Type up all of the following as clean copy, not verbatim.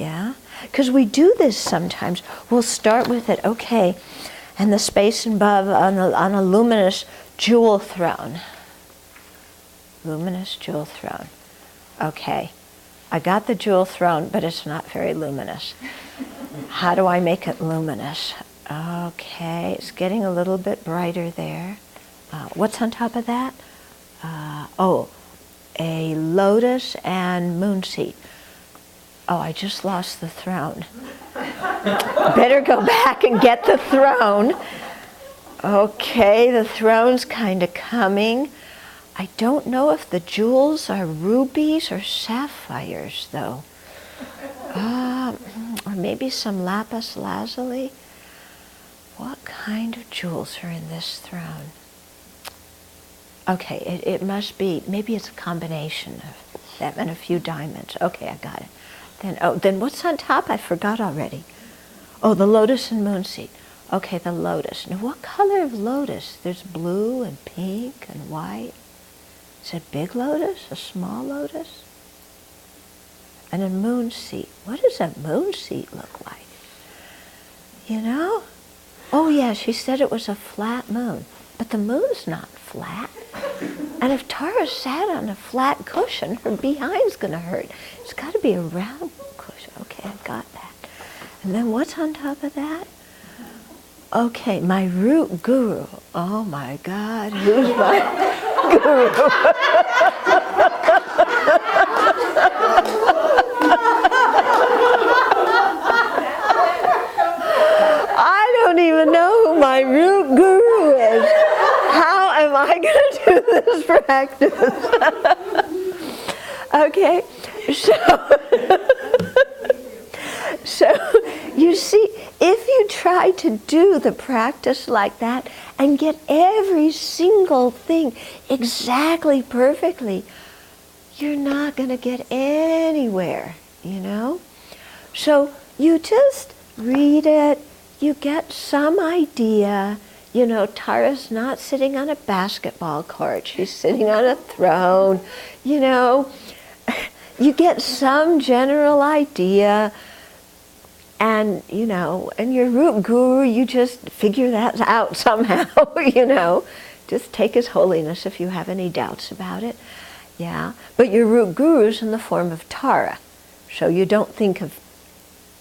Yeah? Because we do this sometimes. We'll start with it, okay, and the space above on a luminous jewel throne. Luminous jewel throne. Okay, I got the jewel throne, but it's not very luminous. How do I make it luminous? Okay, it's getting a little bit brighter there. What's on top of that? A lotus and moon seat. Oh, I just lost the throne. Better go back and get the throne. Okay, the throne's kind of coming. I don't know if the jewels are rubies or sapphires, though. Or maybe some lapis lazuli. What kind of jewels are in this throne? Okay, it must be, maybe it's a combination of them and a few diamonds. Okay, I got it. Then what's on top? I forgot already. Oh, the lotus and moon seat. Okay, the lotus. Now, what color of lotus? There's blue and pink and white. Is it a big lotus, a small lotus? And a moon seat. What does a moon seat look like? You know? Oh yeah, she said it was a flat moon. But the moon's not flat. And if Tara sat on a flat cushion, her behind's going to hurt. It's got to be a round cushion. Okay, I've got that. And then what's on top of that? Okay, my root guru. Oh my God, who's my guru? I don't even know who my root guru is. How am I going to do this practice? Okay, so you see, if you try to do the practice like that and get every single thing exactly perfectly, you're not going to get anywhere, you know? So you just read it, you get some idea. You know, Tara's not sitting on a basketball court, she's sitting on a throne, you know. You get some general idea. And, you know, and your root guru, you just figure that out somehow, you know. Just take His Holiness if you have any doubts about it. Yeah. But your root guru's in the form of Tara. So you don't think of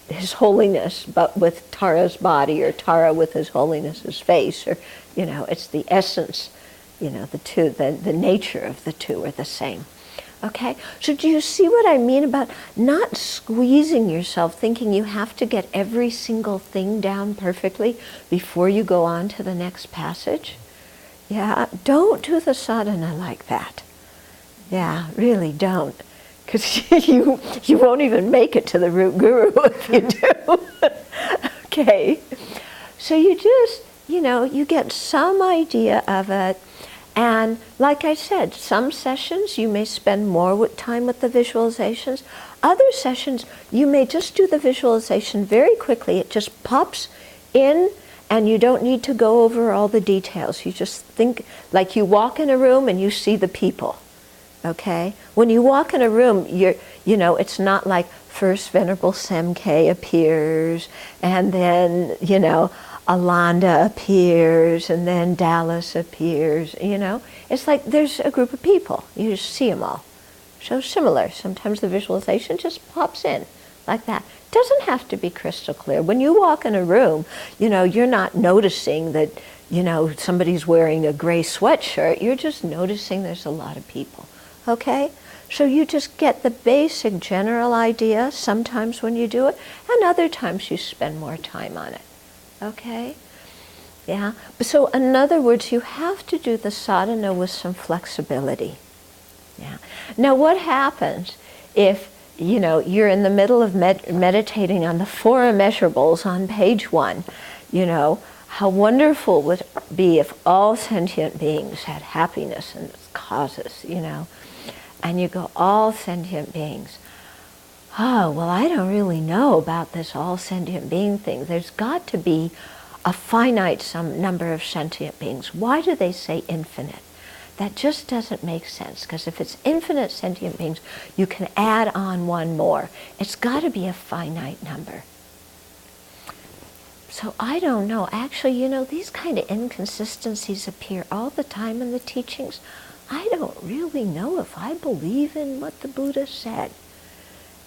His Holiness but with Tara's body, or Tara with His Holiness's face, or, you know, it's the essence, you know, the two, the nature of the two are the same. Okay, so do you see what I mean about not squeezing yourself, thinking you have to get every single thing down perfectly before you go on to the next passage? Yeah, don't do the sadhana like that. Yeah, really don't. Because you won't even make it to the root guru if you do. Okay, so you just, you know, you get some idea of it. And like I said, some sessions you may spend more time with the visualizations. Other sessions you may just do the visualization very quickly. It just pops in and you don't need to go over all the details. You just think like you walk in a room and you see the people. Okay? When you walk in a room, you know, it's not like first Venerable Semke appears and then, you know, Alanda appears, and then Dallas appears, you know. It's like there's a group of people. You just see them all. So similar. Sometimes the visualization just pops in like that. It doesn't have to be crystal clear. When you walk in a room, you know, you're not noticing that, you know, somebody's wearing a gray sweatshirt. You're just noticing there's a lot of people. Okay? So you just get the basic general idea sometimes when you do it, and other times you spend more time on it. Okay? Yeah? So in other words, you have to do the sadhana with some flexibility. Yeah. Now what happens if, you know, you're in the middle of meditating on the four immeasurables on page 1, you know, how wonderful would it be if all sentient beings had happiness and its causes, you know, and you go, all sentient beings. Oh, well, I don't really know about this all sentient being thing. There's got to be a finite number of sentient beings. Why do they say infinite? that just doesn't make sense, because if it's infinite sentient beings, you can add on one more. It's got to be a finite number. So I don't know. Actually, you know, these kind of inconsistencies appear all the time in the teachings. I don't really know if I believe in what the Buddha said.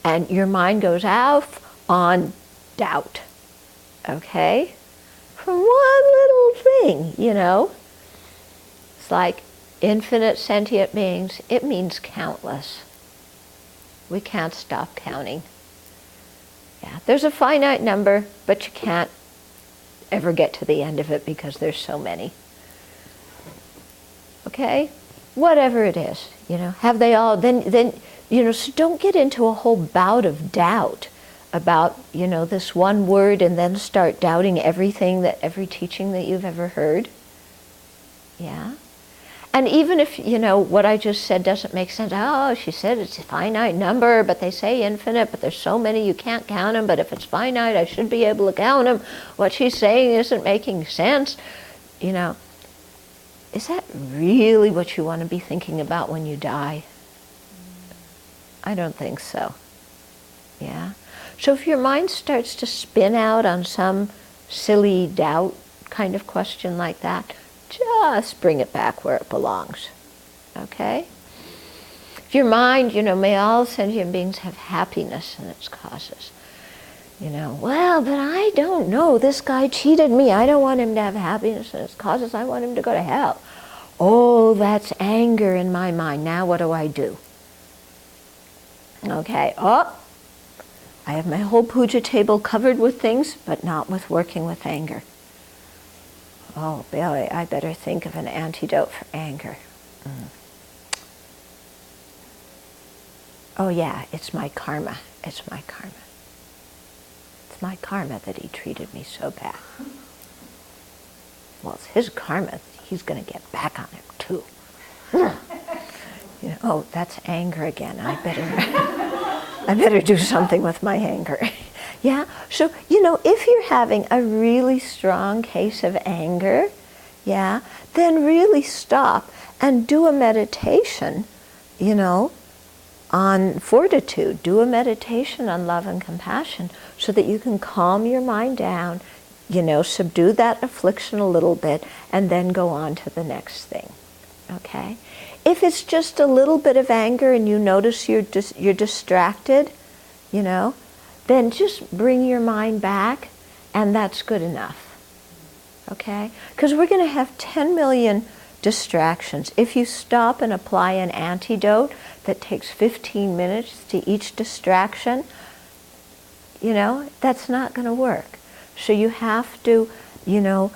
And your mind goes off on doubt, okay? From one little thing, you know. It's like infinite sentient beings, it means countless. We can't stop counting. Yeah, there's a finite number, but you can't ever get to the end of it because there's so many. Okay? Whatever it is, you know, have they all, then, you know, so don't get into a whole bout of doubt about, you know, this one word and then start doubting every teaching that you've ever heard. Yeah? And even if, you know, what I just said doesn't make sense, oh, she said it's a finite number, but they say infinite, but there's so many you can't count them, but if it's finite, I should be able to count them. What she's saying isn't making sense. You know, is that really what you want to be thinking about when you die? I don't think so. Yeah? So if your mind starts to spin out on some silly doubt kind of question like that, just bring it back where it belongs, okay? If your mind, you know, may all sentient beings have happiness and its causes. You know, well, but I don't know, this guy cheated me. I don't want him to have happiness and its causes. I want him to go to hell. Oh, that's anger in my mind. Now what do? Okay, oh, I have my whole puja table covered with things, but not with working with anger. Oh, Billy, I better think of an antidote for anger. Oh yeah, it's my karma. It's my karma. It's my karma that he treated me so bad. Well, it's his karma. He's going to get back on him too. You know, oh, that's anger again. I better do something with my anger. Yeah, so, you know, if you're having a really strong case of anger, yeah, then really stop and do a meditation, you know, on fortitude. Do a meditation on love and compassion so that you can calm your mind down, you know, subdue that affliction a little bit, and then go on to the next thing, okay? If it's just a little bit of anger and you notice you're distracted, you know, then just bring your mind back, and that's good enough, okay? Because we're going to have 10 million distractions. If you stop and apply an antidote that takes 15 minutes to each distraction, you know, that's not going to work. So you have to, you know,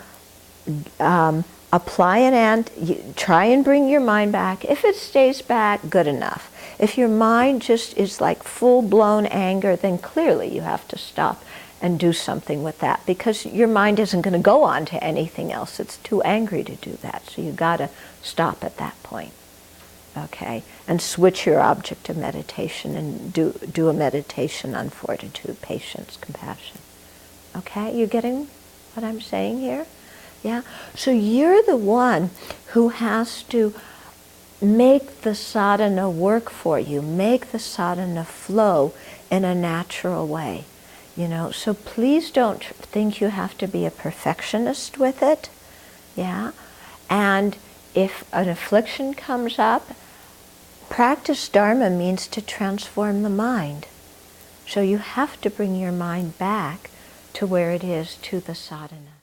apply try and bring your mind back. If it stays back, good enough. If your mind just is like full-blown anger, then clearly you have to stop and do something with that, because your mind isn't going to go on to anything else. It's too angry to do that. So you got to stop at that point, okay? And switch your object of meditation and do a meditation on fortitude, patience, compassion. Okay, you getting what I'm saying here? Yeah? So you're the one who has to make the sadhana work for you, make the sadhana flow in a natural way. You know, so please don't think you have to be a perfectionist with it. Yeah? And if an affliction comes up, practice Dharma means to transform the mind. So you have to bring your mind back to where it is, to the sadhana.